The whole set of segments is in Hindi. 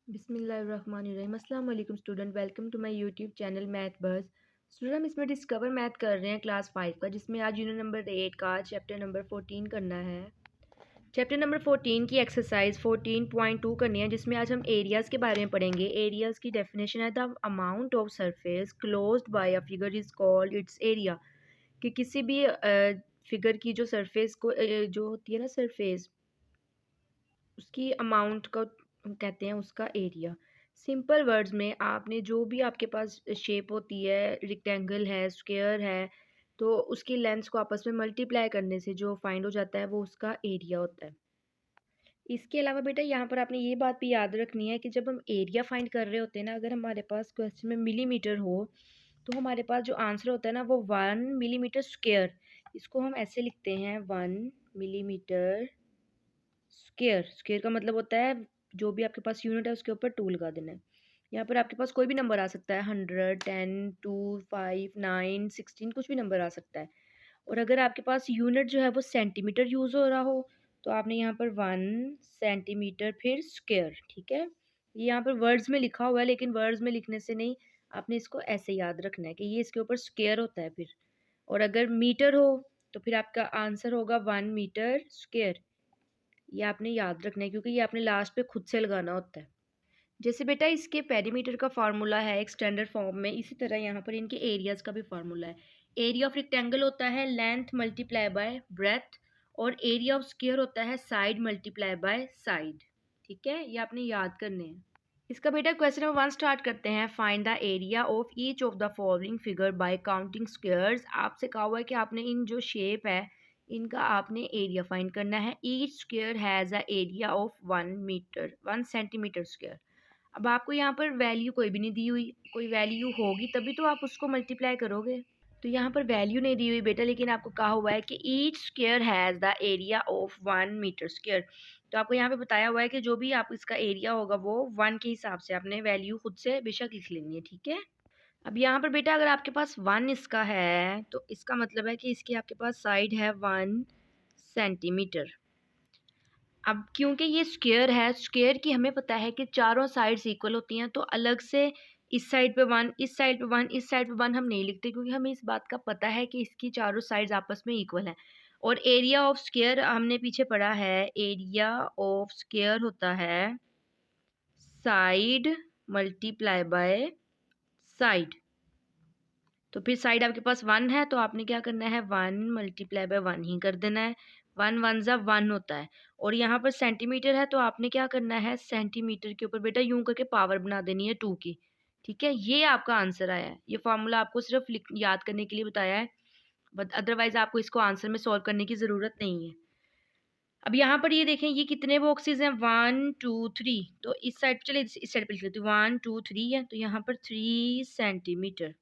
बिस्मिल्लाहिर्रहमानिर्रहीम। अस्सलाम वालेकुम student, welcome to my YouTube channel math buzz. Student, हम इसमें डिस्कवर मैथ कर रहे हैं क्लास 5 का, जिसमें आज यूनिट नंबर 8 का चैप्टर नंबर 14 करना है। चैप्टर नंबर 14 की एक्सरसाइज 14.2 करनी है, जिसमें आज हम एरियाज़ के बारे में पढ़ेंगे। एरियाज़ की डेफिनेशन है the amount of surface closed by a figure is called its area. कि किसी भी फिगर की जो सरफेस को जो होती है ना सरफेस, उसकी अमाउंट को हम कहते हैं उसका एरिया। सिंपल वर्ड्स में आपने जो भी आपके पास शेप होती है, रेक्टेंगल है, स्क्वायर है, तो उसकी लेंथ्स को आपस में मल्टीप्लाई करने से जो फाइंड हो जाता है वो उसका एरिया होता है। इसके अलावा बेटा यहाँ पर आपने ये बात भी याद रखनी है कि जब हम एरिया फाइंड कर रहे होते हैं ना, अगर हमारे पास क्वेश्चन में मिलीमीटर हो, तो हमारे पास जो आंसर होता है ना वो 1 मिलीमीटर स्क्वायर, इसको हम ऐसे लिखते हैं 1 मिलीमीटर स्क्वायर। स्क्वायर का मतलब होता है जो भी आपके पास यूनिट है उसके ऊपर 2 लगा देना है। यहाँ पर आपके पास कोई भी नंबर आ सकता है, 100, 10, 2, 5, 9, 16, कुछ भी नंबर आ सकता है। और अगर आपके पास यूनिट जो है वो सेंटीमीटर यूज़ हो रहा हो, तो आपने यहाँ पर 1 सेंटीमीटर फिर स्क्वायर, ठीक है। ये यहाँ पर वर्ड्स में लिखा हुआ है, लेकिन वर्ड्स में लिखने से नहीं, आपने इसको ऐसे याद रखना है कि ये इसके ऊपर स्क्वायर होता है फिर। और अगर मीटर हो तो फिर आपका आंसर होगा 1 मीटर स्क्वायर। ये आपने याद रखना है, क्योंकि ये आपने लास्ट पे खुद से लगाना होता है। जैसे बेटा इसके पेरीमीटर का फार्मूला है एक स्टैंडर्ड फॉर्म में, इसी तरह यहाँ पर इनके एरियाज़ का भी फार्मूला है। एरिया ऑफ रेक्टेंगल होता है लेंथ मल्टीप्लाई बाय ब्रेथ, और एरिया ऑफ स्क्वायर होता है साइड मल्टीप्लाई बाय साइड। ठीक है, ये आपने याद करने हैं। इसका बेटा क्वेश्चन नंबर 1 स्टार्ट करते हैं। Find the area of each of the following figure by counting squares. आपसे कहा हुआ है कि आपने इन जो शेप है इनका आपने एरिया फाइंड करना है। Each square has a area of 1 centimetre square. अब आपको यहाँ पर वैल्यू कोई भी नहीं दी हुई, कोई वैल्यू होगी तभी तो आप उसको मल्टीप्लाई करोगे। तो यहाँ पर वैल्यू नहीं दी हुई बेटा, लेकिन आपको कहा हुआ है कि each square has the area of 1 metre square. तो आपको यहाँ पे बताया हुआ है कि जो भी आप इसका एरिया होगा वो 1 के हिसाब से आपने वैल्यू खुद से बेशक लिख लेनी है, ठीक है। अब यहाँ पर बेटा अगर आपके पास 1 इसका है, तो इसका मतलब है कि इसकी आपके पास साइड है 1 सेंटीमीटर। अब क्योंकि ये स्क्वायर है, स्क्वायर की हमें पता है कि चारों साइड्स इक्वल होती हैं, तो अलग से इस साइड पे 1, इस साइड पे 1, इस साइड पे 1 हम नहीं लिखते, क्योंकि हमें इस बात का पता है कि इसकी चारों साइड्स आपस में इक्वल हैं। और एरिया ऑफ स्क्वायर हमने पीछे पढ़ा है, एरिया ऑफ स्क्वायर होता है साइड मल्टीप्लाई बाय साइड। तो फिर साइड आपके पास 1 है, तो आपने क्या करना है, 1 मल्टीप्लाई बाय 1 ही कर देना है। 1 1 जा 1 होता है। और यहाँ पर सेंटीमीटर है, तो आपने क्या करना है, सेंटीमीटर के ऊपर बेटा यूं करके पावर बना देनी है 2 की। ठीक है, ये आपका आंसर आया है। ये फॉर्मूला आपको सिर्फ याद करने के लिए बताया है, बट अदरवाइज आपको इसको आंसर में सॉल्व करने की ज़रूरत नहीं है। अब यहाँ पर ये देखें, ये कितने बॉक्सेस हैं, 1 2 3। तो इस साइड, चलिए इस साइड पे लिख लेती हूँ, 1 2 3 है, तो यहाँ पर 3 सेंटीमीटर।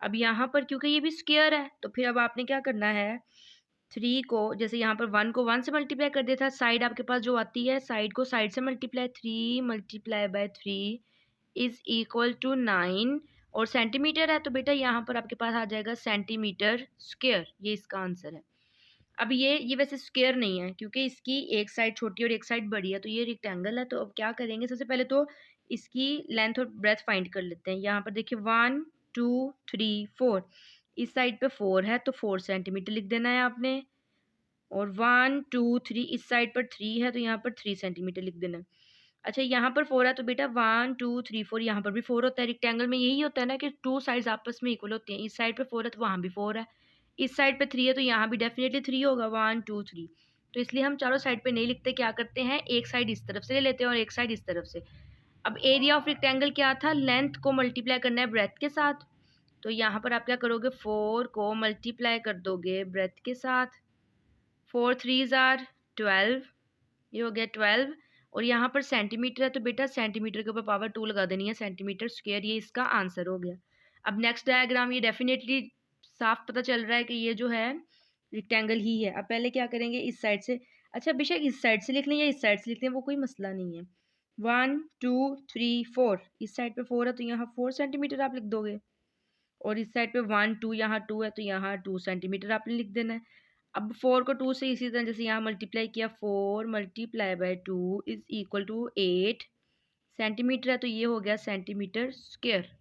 अब यहाँ पर क्योंकि ये भी स्क्वायर है, तो फिर अब आपने क्या करना है, 3 को, जैसे यहाँ पर 1 को 1 से मल्टीप्लाई कर दिया था, साइड आपके पास जो आती है साइड को साइड से multiply, 3 multiply by 3 is equal to 9। और सेंटीमीटर है, तो बेटा यहाँ पर आपके पास आ जाएगा सेंटीमीटर स्क्वायर। ये इसका आंसर है। अब ये वैसे स्क्वायर नहीं है, क्योंकि इसकी एक साइड छोटी और एक साइड बड़ी है, तो ये रेक्टेंगल है। तो अब क्या करेंगे, सबसे पहले तो इसकी लेंथ और ब्रेथ फाइंड कर लेते हैं। यहाँ पर देखिए 1 2 3 4, इस साइड पे 4 है, तो 4 सेंटीमीटर लिख देना है आपने। और 1 2 3, इस साइड पर 3 है, तो यहाँ पर 3 सेंटीमीटर लिख देना है। अच्छा, यहाँ पर 4 है, तो बेटा 1 2 3 4, यहाँ पर भी 4 होता है। रेक्टेंगल में यही होता है ना कि 2 साइड्स आपस में इक्वल होती हैं। इस साइड पे 4 है, तो वहाँ भी 4 है। इस साइड पे 3 है, तो यहाँ भी डेफिनेटली 3 होगा, 1 2 3। तो इसलिए हम चारों साइड पे नहीं लिखते, क्या करते हैं, एक साइड इस तरफ से ले लेते हैं और एक साइड इस तरफ से। अब एरिया ऑफ रेक्टेंगल क्या था, लेंथ को मल्टीप्लाई करना है ब्रेथ के साथ। तो यहाँ पर आप क्या करोगे, 4 को मल्टीप्लाई कर दोगे ब्रेथ के साथ। 4 3 आर 12, ये हो गया 12। और यहाँ पर सेंटीमीटर है, तो बेटा सेंटीमीटर के ऊपर पावर 2 लगा देनी है, सेंटीमीटर स्क्वायर। ये इसका आंसर हो गया। अब नेक्स्ट डायग्राम, ये डेफिनेटली साफ पता चल रहा है कि ये जो है रेक्टेंगल ही है। अब पहले क्या करेंगे, इस साइड से, अच्छा बेशक इस साइड से लिख लें या इस साइड से लिख लें, वो कोई मसला नहीं है। 1 2 3 4, इस साइड पे 4 है, तो यहाँ 4 सेंटीमीटर आप लिख दोगे। और इस साइड पे 1 2, यहाँ 2 है, तो यहाँ 2 सेंटीमीटर आपने लिख देना है। अब 4 को 2 से इसी तरह जैसे यहाँ मल्टीप्लाई किया, 4 multiply by 2 is equal to 8 centimetre है तो ये हो गया सेंटीमीटर स्क्वायर।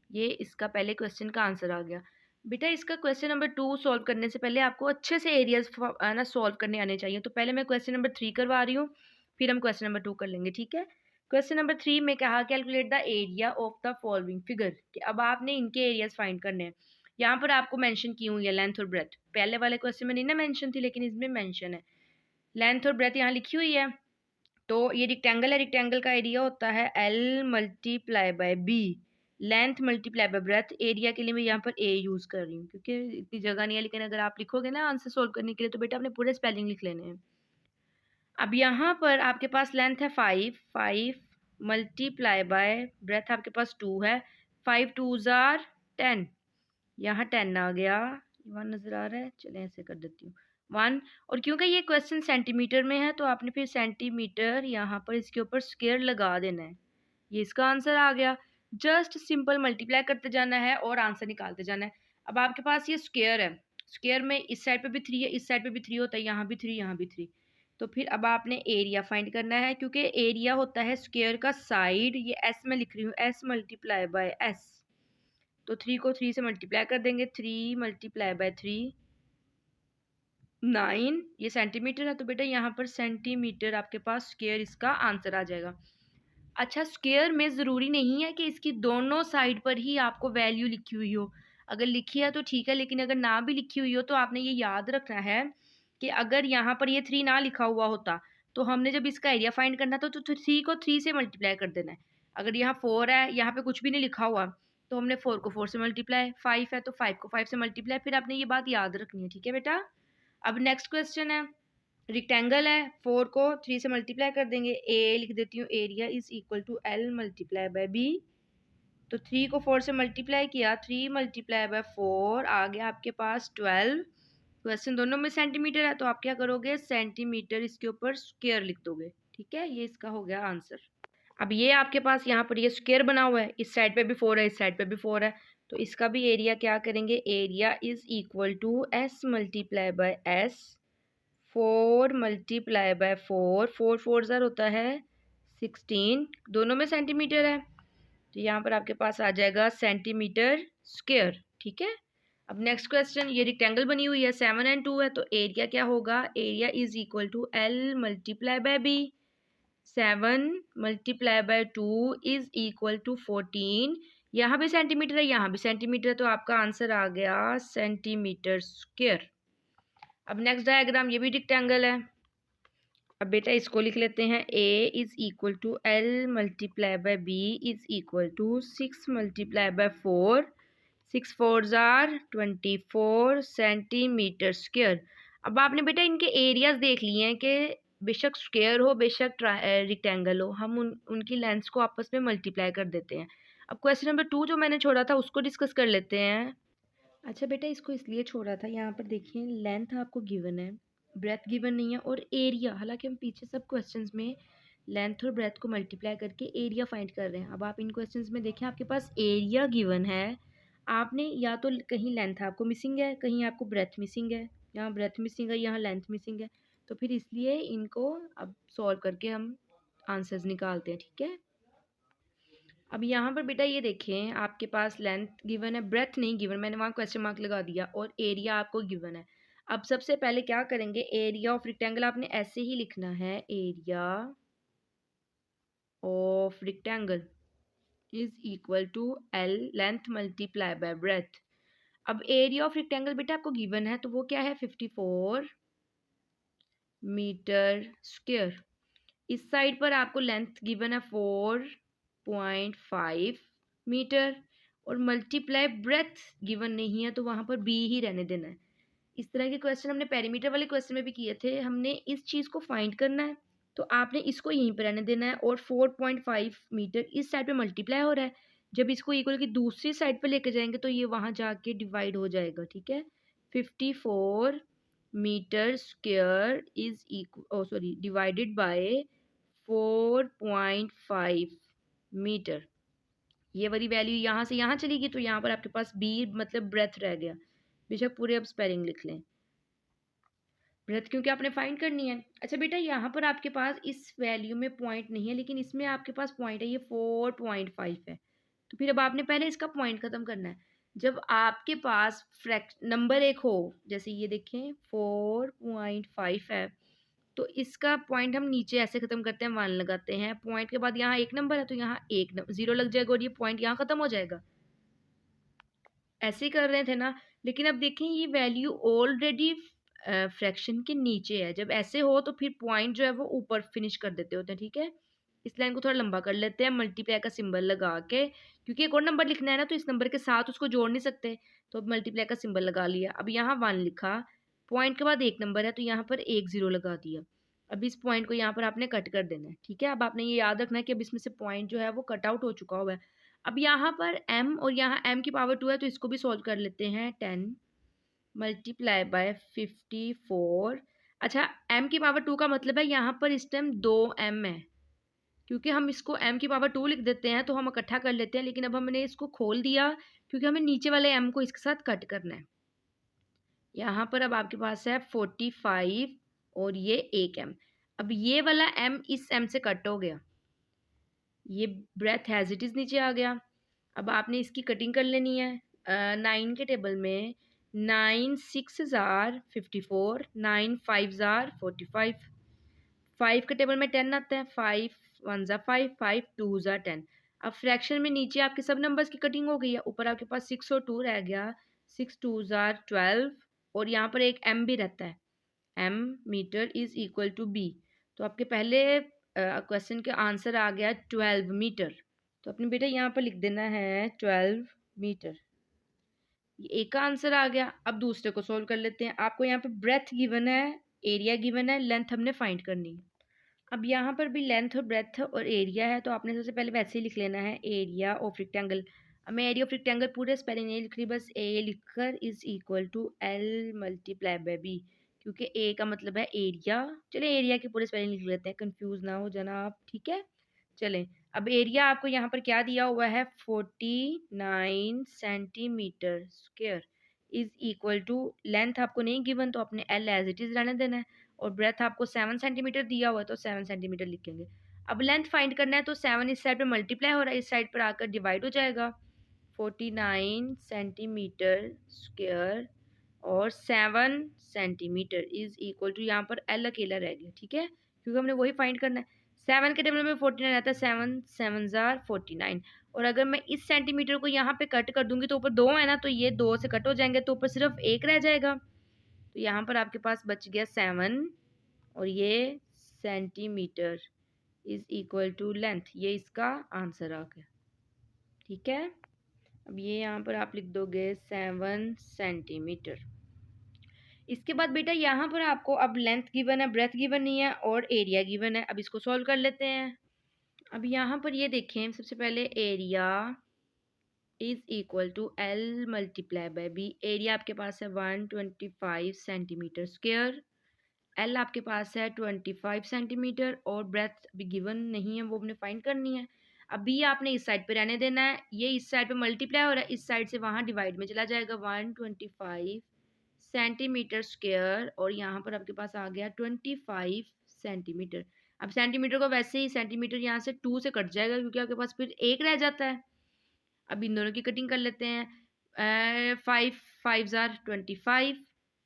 ये इसका पहले क्वेश्चन का आंसर आ गया। बेटा इसका क्वेश्चन नंबर 2 सॉल्व करने से पहले आपको अच्छे से एरियाज ना सॉल्व करने आने चाहिए। तो पहले मैं क्वेश्चन नंबर 3 करवा रही हूँ, फिर हम क्वेश्चन नंबर 2 कर लेंगे, ठीक है। क्वेश्चन नंबर 3 में कहा calculate the area of the following figure, कि अब आपने इनके एरियाज फाइंड करने हैं। यहाँ पर आपको मेंशन की हुई है लेंथ और ब्रेथ। पहले वाले क्वेश्चन में नहीं ना मेंशन थी, लेकिन इसमें मेंशन है। लेंथ और ब्रेथ यहाँ लिखी हुई है। तो ये रेक्टेंगल है, रेक्टेंगल का एरिया होता है L multiply by B, length multiply by breath. Area के लिए मैं यहाँ पर A यूज़ कर रही हूँ क्योंकि इतनी जगह नहीं है, लेकिन अगर आप लिखोगे ना आंसर सोल्व करने के लिए तो बेटा आपने पूरे स्पेलिंग लिख लेने हैं। अब यहाँ पर आपके पास लेंथ है 5 मल्टीप्लाई बाय ब्रेथ आपके पास 2 है। 5 2s are 10, यहाँ 10 आ गया, 1 नज़र आ रहा है, चलें ऐसे कर देती हूँ 1। और क्योंकि ये क्वेश्चन सेंटीमीटर में है तो आपने फिर सेंटीमीटर यहाँ पर इसके ऊपर स्क्वायर लगा देना है। ये इसका आंसर आ गया। जस्ट सिंपल मल्टीप्लाई करते जाना है और आंसर निकालते जाना है। अब आपके पास ये स्क्वायर है, स्क्वायर में इस साइड पे भी 3 है, इस साइड पे भी 3 होता है, यहाँ भी 3, यहाँ भी 3। तो फिर अब आपने एरिया फाइंड करना है, क्योंकि एरिया होता है स्क्वायर का साइड। ये एस में लिख रही हूँ, एस मल्टीप्लाई बाय एस। तो 3 को 3 से मल्टीप्लाई कर देंगे, 3 मल्टीप्लाई बाय 3 9। ये सेंटीमीटर है तो बेटा यहाँ पर सेंटीमीटर आपके पास स्क्वायर इसका आंसर आ जाएगा। अच्छा, स्क्वायर में ज़रूरी नहीं है कि इसकी दोनों साइड पर ही आपको वैल्यू लिखी हुई हो। अगर लिखी है तो ठीक है, लेकिन अगर ना भी लिखी हुई हो तो आपने ये याद रखना है कि अगर यहाँ पर ये 3 ना लिखा हुआ होता तो हमने जब इसका एरिया फाइंड करना था तो 3 को 3 से मल्टीप्लाई कर देना है। अगर यहाँ 4 है, यहाँ पे कुछ भी नहीं लिखा हुआ, तो हमने 4 को 4 से मल्टीप्लाई, 5 है तो 5 को 5 से मल्टीप्लाई। फिर आपने ये बात याद रखनी है, ठीक है बेटा। अब नेक्स्ट क्वेश्चन है, रेक्टेंगल है, 4 को 3 से मल्टीप्लाई कर देंगे, ए लिख देती हूँ, area is equal to L multiply by B। तो 3 को 4 से मल्टीप्लाई किया, 3 मल्टीप्लाई बाय 4 आ गया आपके पास 12। क्वेश्चन दोनों में सेंटीमीटर है तो आप क्या करोगे, सेंटीमीटर इसके ऊपर स्क्वायर लिख दोगे, ठीक है। ये इसका हो गया आंसर। अब ये आपके पास यहाँ पर ये स्क्वायर बना हुआ है, इस साइड पे भी 4 है, इस साइड पे भी 4 है, तो इसका भी एरिया क्या करेंगे, area is equal to S multiply by S। 4 multiply by 4, 4 4 ज़र होता है 16, दोनों में सेंटीमीटर है तो यहाँ पर आपके पास आ जाएगा सेंटीमीटर स्क्वायर, ठीक है। अब नेक्स्ट क्वेश्चन, ये रेक्टेंगल बनी हुई है, 7 और 2 है, तो एरिया क्या होगा, area is equal to L multiply by B। 7 multiply by 2 is equal to 14। यहाँ भी सेंटीमीटर है, यहाँ भी सेंटीमीटर है, तो आपका आंसर आ गया सेंटीमीटर स्क्वायर। अब नेक्स्ट डायग्राम, ये भी रेक्टेंगल है। अब बेटा इसको लिख लेते हैं, A is equal to L multiply by B is equal to 6 multiply by 4, 6 4s are 24 centimetre square. अब आपने बेटा इनके एरियाज देख लिए हैं कि बेशक स्क्वायर हो बेशक रेक्टेंगल हो, हम उनकी लेंथ्स को आपस में मल्टीप्लाई कर देते हैं। अब क्वेश्चन नंबर 2 जो मैंने छोड़ा था उसको डिस्कस कर लेते हैं। अच्छा बेटा, इसको इसलिए छोड़ा था, यहाँ पर देखिए लेंथ आपको गिवन है, ब्रेथ गिवन नहीं है, और एरिया, हालांकि हम पीछे सब क्वेश्चंस में लेंथ और ब्रेथ को मल्टीप्लाई करके एरिया फाइंड कर रहे हैं। अब आप इन क्वेश्चंस में देखें, आपके पास एरिया गिवन है, आपने या तो कहीं लेंथ आपको मिसिंग है, कहीं आपको ब्रेथ मिसिंग है, यहाँ ब्रेथ मिसिंग है, यहाँ लेंथ मिसिंग है, तो फिर इसलिए इनको अब सॉल्व करके हम आंसर्स निकालते हैं, ठीक है। अब यहाँ पर बेटा ये देखें, आपके पास लेंथ गिवन है, ब्रेथ नहीं गिवन, मैंने वहाँ क्वेश्चन मार्क लगा दिया, और एरिया आपको गिवन है। अब सबसे पहले क्या करेंगे, एरिया ऑफ रेक्टेंगल आपने ऐसे ही लिखना है, area of rectangle is equal to L length multiply by breadth. अब एरिया ऑफ रेक्टेंगल बेटा आपको गिवन है, तो वो क्या है, 54 मीटर स्क्वायर। इस साइड पर आपको लेंथ गिवन है 4.5 मीटर, और मल्टीप्लाई ब्रेथ गिवन नहीं है तो वहाँ पर बी ही रहने देना है। इस तरह के क्वेश्चन हमने पेरीमीटर वाले क्वेश्चन में भी किए थे, हमने इस चीज़ को फाइंड करना है तो आपने इसको यहीं पर रहने देना है, और 4.5 मीटर इस साइड पे मल्टीप्लाई हो रहा है, जब इसको इक्वल की दूसरी साइड पे लेके जाएंगे तो ये वहाँ जाके डिवाइड हो जाएगा, ठीक है। 54 metre square is equal divided by 4.5 metre, ये वाली वैल्यू यहाँ से यहाँ चली गई तो यहाँ पर आपके पास बी मतलब ब्रेथ रह गया। बेशक पूरे अब स्पेलिंग लिख लें, ब्रेथ क्योंकि आपने फाइंड करनी है। अच्छा बेटा यहाँ पर आपके पास इस वैल्यू में पॉइंट नहीं है, लेकिन इसमें आपके पास पॉइंट है, ये 4.5 है। तो फिर अब आपने पहले इसका पॉइंट ख़त्म करना है। जब आपके पास नंबर एक हो, जैसे ये देखें 4.5 है, तो इसका पॉइंट हम नीचे ऐसे ख़त्म करते हैं, 1 लगाते हैं। पॉइंट के बाद यहाँ एक नंबर है तो यहाँ एक 0 लग जाएगा और ये पॉइंट यहाँ ख़त्म हो जाएगा। ऐसे ही कर रहे थे ना, लेकिन अब देखें ये वैल्यू ऑलरेडी फ्रैक्शन के नीचे है। जब ऐसे हो तो फिर पॉइंट जो है वो ऊपर फिनिश कर देते होते हैं, ठीक है। इस लाइन को थोड़ा लंबा कर लेते हैं मल्टीप्लाई का सिंबल लगा के, क्योंकि एक और नंबर लिखना है ना, तो इस नंबर के साथ उसको जोड़ नहीं सकते, तो अब मल्टीप्लाई का सिंबल लगा लिया। अब यहाँ 1 लिखा, पॉइंट के बाद एक नंबर है तो यहाँ पर एक 0 लगा दिया। अब इस पॉइंट को यहाँ पर आपने कट कर देना है, ठीक है। अब आपने ये याद रखना है कि अब इसमें से पॉइंट जो है वो कट आउट हो चुका हुआ है। अब यहाँ पर m और यहाँ m की पावर 2 है, तो इसको भी सॉल्व कर लेते हैं। 10 मल्टीप्लाई बाय 54। अच्छा, m की पावर 2 का मतलब है यहाँ पर इस टाइम 2m है, क्योंकि हम इसको m की पावर 2 लिख देते हैं तो हम इकट्ठा कर लेते हैं, लेकिन अब हमने इसको खोल दिया क्योंकि हमें नीचे वाले m को इसके साथ कट करना है। यहाँ पर अब आपके पास है 45 और ये एक m। अब ये वाला m इस m से कट हो गया, ये ब्रेथ हैज इट इज नीचे आ गया। अब आपने इसकी कटिंग कर लेनी है। 9 के टेबल में 9 6 जार 54, 9 5 जार 45। 5 के टेबल में 10 आता है, 5 1 जार 5, 5 2 जार 10। अब फ्रैक्शन में नीचे आपके सब नंबर्स की कटिंग हो गई है, ऊपर आपके पास 6 और 2 रह गया, 6 2 जार 12, और यहाँ पर एक m भी रहता है, m metre is equal to b। तो आपके पहले क्वेश्चन का आंसर आ गया 12 मीटर। तो अपने बेटा यहाँ पर लिख देना है 12 मीटर, ये एक का आंसर आ गया। अब दूसरे को सोल्व कर लेते हैं। आपको यहाँ पे ब्रेथ गिवन है, एरिया गिवन है, लेंथ हमने फाइंड करनी है। अब यहाँ पर भी लेंथ और ब्रेथ और एरिया है, तो आपने सबसे पहले वैसे ही लिख लेना है, एरिया ऑफ रेक्टेंगल। अब मैं एरिया ऑफ रेक्टेंगल पूरे स्पेलिंग नहीं लिख रही, बस ए लिखकर is equal to L multiply by B, क्योंकि ए का मतलब है एरिया। चले एरिया की पूरे स्पेलिंग लिख लेते हैं, कंफ्यूज ना हो जाना आप, ठीक है। चलें, अब एरिया आपको यहाँ पर क्या दिया हुआ है, 49 centimetre square is equal to, length आपको नहीं गिवन तो अपने एल एज इट इज रहने देना है, और ब्रेथ आपको 7 सेंटीमीटर दिया हुआ है तो 7 सेंटीमीटर लिखेंगे। अब लेंथ फाइंड करना है तो 7 इस साइड पे मल्टीप्लाई हो रहा है, इस साइड पर आकर डिवाइड हो जाएगा। 49 सेंटीमीटर स्क्वायर और 7 सेंटीमीटर इज इक्वल टू, यहाँ पर एल अकेला रह गया, ठीक है, क्योंकि हमने वही फाइंड करना है। 7 के टेबल में 49 आता है, 7 7 जार 49, और अगर मैं इस सेंटीमीटर को यहाँ पे कट कर दूंगी तो ऊपर 2 है ना, तो ये 2 से कट हो जाएंगे, तो ऊपर सिर्फ एक रह जाएगा। तो यहाँ पर आपके पास बच गया 7 और ये centimetre is equal to length, ये इसका आंसर आ गया, ठीक है। अब ये यहाँ पर आप लिख दोगे 7 सेंटीमीटर। इसके बाद बेटा यहाँ पर आपको अब लेंथ गिवन है, ब्रेथ गिवन नहीं है और एरिया गिवन है। अब इसको सॉल्व कर लेते हैं। अब यहाँ पर ये देखें, सबसे पहले area is equal to L multiply by B. Area आपके पास है 125 सेंटीमीटर स्क्वायर, एल आपके पास है 25 सेंटीमीटर, और ब्रेथ अभी गिवन नहीं है, वो हमने फाइंड करनी है। अभी आपने इस साइड पे रहने देना है, ये इस साइड पे मल्टीप्लाई हो रहा है, इस साइड से वहाँ डिवाइड में चला जाएगा। 125 सेंटीमीटर स्क्वायर और यहाँ पर आपके पास आ गया 25 सेंटीमीटर। अब सेंटीमीटर को वैसे ही सेंटीमीटर यहाँ से 2 से कट जाएगा, क्योंकि आपके पास फिर एक रह जाता है। अब इन दोनों की कटिंग कर लेते हैं। 5 5 जार 25,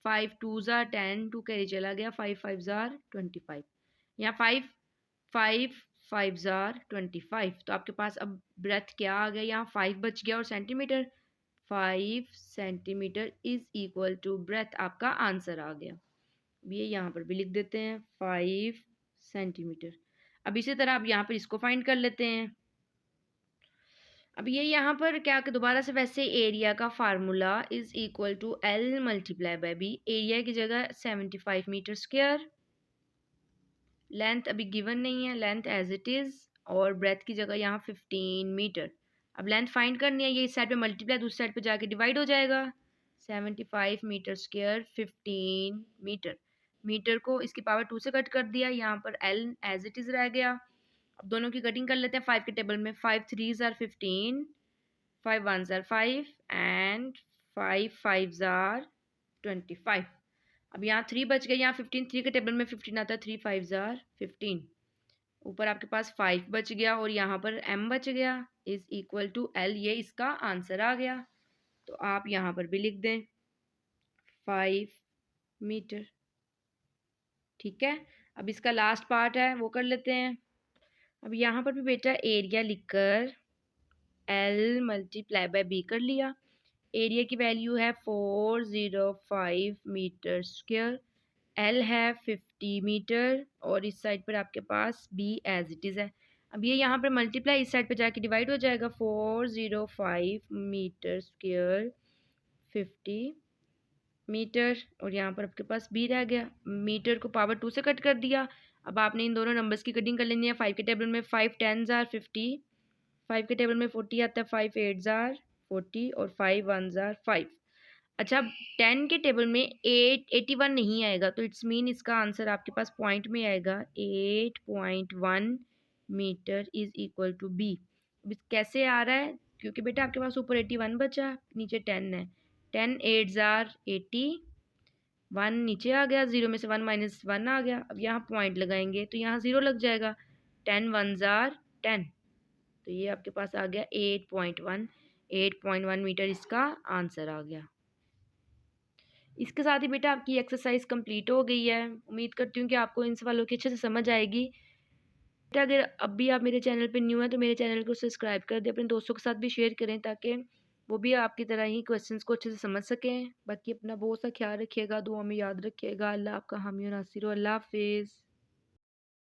5 2 जार 10, 2 कैरी चला गया, 5 5 जार 25, यहाँ 5 5 5 जार 25। तो आपके पास अब ब्रेथ क्या आ गया, यहाँ 5 बच गया और centimetre, 5 centimetre is equal to breadth, आपका आंसर आ गया। ये यहाँ पर भी लिख देते हैं 5 सेंटीमीटर। अब इसी तरह अब यहाँ पर इसको फाइंड कर लेते हैं। अब ये यहाँ पर क्या कि दोबारा से वैसे एरिया का formula is equal to L multiply by B. Area की जगह 75 मीटर स्क्वायर, लेंथ अभी गिवन नहीं है, लेंथ एज इट इज, और ब्रेथ की जगह यहाँ 15 मीटर। अब लेंथ फाइंड करनी है, ये इस साइड पे मल्टीप्लाई, दूसरी साइड पे जाके डिवाइड हो जाएगा। 75 मीटर स्क्वायर 15 मीटर, मीटर को इसकी पावर 2 से कट कर दिया, यहाँ पर एल एज इट इज रह गया। अब दोनों की कटिंग कर लेते हैं। 5 के टेबल में 5 3 जार 15, 5 1 जार 5 एंड 5 5 जार 25। अब यहाँ 3 बच गए, यहाँ 15, 3 के टेबल में 15 आता है, 3 5 जार 15। ऊपर आपके पास 5 बच गया और यहाँ पर m बच गया इज इक्वल टू l। ये इसका आंसर आ गया। तो आप यहाँ पर भी लिख दें 5 मीटर। ठीक है, अब इसका लास्ट पार्ट है वो कर लेते हैं। अब यहाँ पर भी बेटा एरिया लिखकर L मल्टीप्लाई बाय B कर लिया। एरिया की वैल्यू है 405 मीटर स्क्वायर, L है 50 मीटर और इस साइड पर आपके पास B एज इट इज़ है। अब ये यहाँ पर मल्टीप्लाई इस साइड पर जाके डिवाइड हो जाएगा, 405 मीटर स्क्वायर 50 मीटर और यहाँ पर आपके पास B रह गया। मीटर को पावर 2 से कट कर दिया। अब आपने इन दोनों नंबर्स की कटिंग कर लेनी है। 5 के टेबल में 5 10 जार 50, 5 के टेबल में 40 आता है, 5 8 जार 40 और 5 1 जार 5। अच्छा, 10 के टेबल में 81 नहीं आएगा, तो इट्स मीन इसका आंसर आपके पास पॉइंट में आएगा 8.1 metre is equal to B। कैसे आ रहा है? क्योंकि बेटा आपके पास ऊपर 81 बचा, नीचे 10 है। 10 8 जार 80, 1 नीचे आ गया, 0 में से 1 माइनस 1 आ गया। अब यहाँ पॉइंट लगाएंगे तो यहाँ 0 लग जाएगा, 10 1 जार 10। तो ये आपके पास आ गया 8.1 मीटर इसका आंसर आ गया। इसके साथ ही बेटा आपकी एक्सरसाइज कंप्लीट हो गई है। उम्मीद करती हूँ कि आपको इन सवालों की अच्छे से समझ आएगी। बेटा अगर अब भी आप मेरे चैनल पे न्यू हैं तो मेरे चैनल को सब्सक्राइब कर दें, अपने दोस्तों के साथ भी शेयर करें ताकि वो भी आपकी तरह ही क्वेश्चंस को अच्छे से समझ सकें। बाकी अपना बहुत सा ख्याल रखिएगा, दुआ में याद रखिएगा। अल्लाह आपका हामी और नासिर हो। अल्लाह हाफिज़।